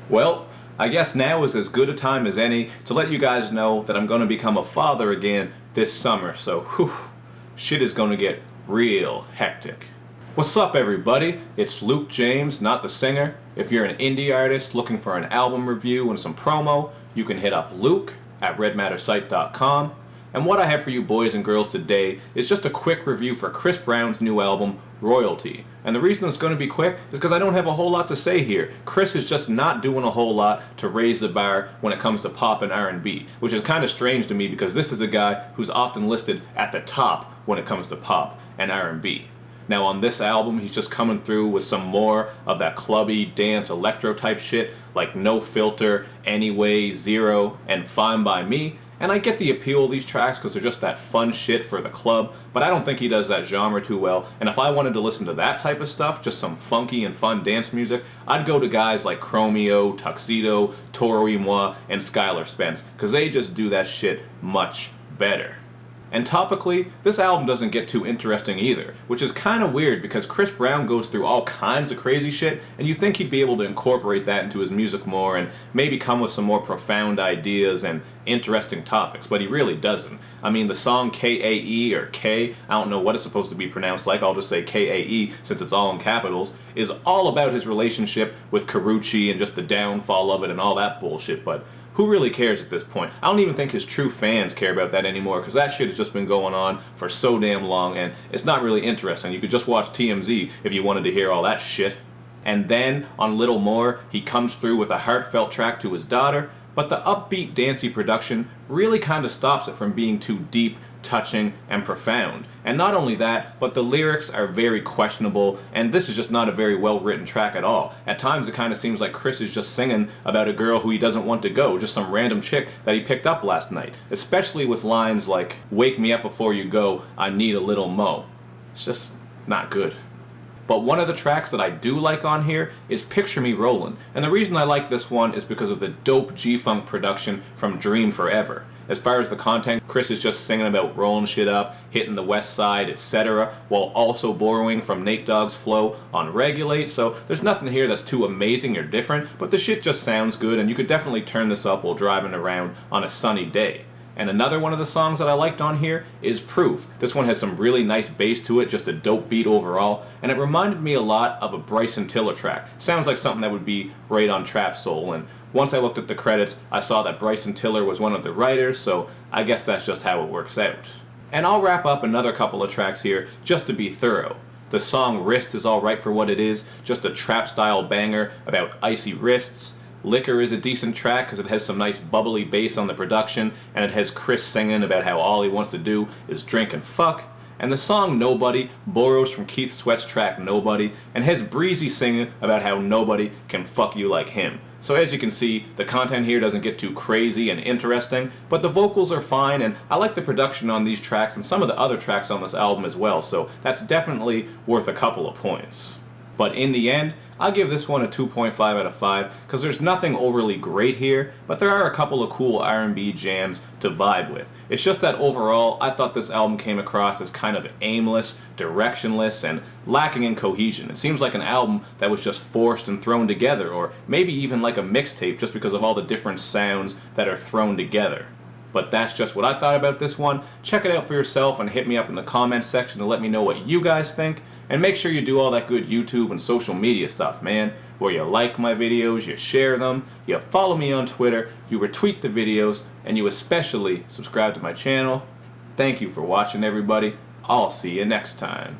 Well, I guess now is as good a time as any to let you guys know that I'm going to become a father again this summer, so whew, shit is going to get real hectic. What's up everybody? It's Luke James, not the singer. If you're an indie artist looking for an album review and some promo, you can hit up Luke at redmattersite.com. And what I have for you boys and girls today is just a quick review for Chris Brown's new album, Royalty. And the reason it's going to be quick is because I don't have a whole lot to say here. Chris is just not doing a whole lot to raise the bar when it comes to pop and R&B, which is kind of strange to me because this is a guy who's often listed at the top when it comes to pop and R&B. Now on this album, he's just coming through with some more of that clubby, dance, electro type shit like No Filter, Anyway, Zero, and Fine By Me. And I get the appeal of these tracks because they're just that fun shit for the club, but I don't think he does that genre too well. And if I wanted to listen to that type of stuff, just some funky and fun dance music, I'd go to guys like Chromeo, Tuxedo, Toro y Moi, and Skylar Spence, because they just do that shit much better. And topically, this album doesn't get too interesting either, which is kind of weird because Chris Brown goes through all kinds of crazy shit, and you'd think he'd be able to incorporate that into his music more and maybe come with some more profound ideas and interesting topics, but he really doesn't. I mean, the song K-A-E, or K, I don't know what it's supposed to be pronounced like, I'll just say K-A-E since it's all in capitals, is all about his relationship with Karrueche and just the downfall of it and all that bullshit, but who really cares at this point? I don't even think his true fans care about that anymore because that shit has just been going on for so damn long and it's not really interesting. You could just watch TMZ if you wanted to hear all that shit. And then, on Little More, he comes through with a heartfelt track to his daughter, but the upbeat, dancey production really kind of stops it from being too deep, touching, and profound. And not only that, but the lyrics are very questionable, and this is just not a very well-written track at all. At times it kind of seems like Chris is just singing about a girl who he doesn't want to go, just some random chick that he picked up last night. Especially with lines like, "Wake me up before you go, I need a little mo." It's just not good. But one of the tracks that I do like on here is Picture Me Rollin', and the reason I like this one is because of the dope G-Funk production from Dream Forever. As far as the content, Chris is just singing about rolling shit up, hitting the west side, etc., while also borrowing from Nate Dogg's flow on Regulate, so there's nothing here that's too amazing or different, but the shit just sounds good and you could definitely turn this up while driving around on a sunny day. And another one of the songs that I liked on here is Proof. This one has some really nice bass to it, just a dope beat overall, and it reminded me a lot of a Bryson Tiller track. Sounds like something that would be right on Trap Soul, and once I looked at the credits, I saw that Bryson Tiller was one of the writers, so I guess that's just how it works out. And I'll wrap up another couple of tracks here, just to be thorough. The song Wrist is alright for what it is, just a trap-style banger about icy wrists. Liquor is a decent track because it has some nice bubbly bass on the production, and it has Chris singing about how all he wants to do is drink and fuck. And the song Nobody borrows from Keith Sweat's track Nobody, and has Breezy singing about how nobody can fuck you like him. So as you can see, the content here doesn't get too crazy and interesting, but the vocals are fine, and I like the production on these tracks and some of the other tracks on this album as well, so that's definitely worth a couple of points. But in the end, I'll give this one a 2.5 out of 5 because there's nothing overly great here, but there are a couple of cool R&B jams to vibe with. It's just that overall, I thought this album came across as kind of aimless, directionless, and lacking in cohesion. It seems like an album that was just forced and thrown together, or maybe even like a mixtape just because of all the different sounds that are thrown together. But that's just what I thought about this one. Check it out for yourself and hit me up in the comments section to let me know what you guys think. And make sure you do all that good YouTube and social media stuff, man. Where you like my videos, you share them, you follow me on Twitter, you retweet the videos, and you especially subscribe to my channel. Thank you for watching, everybody. I'll see you next time.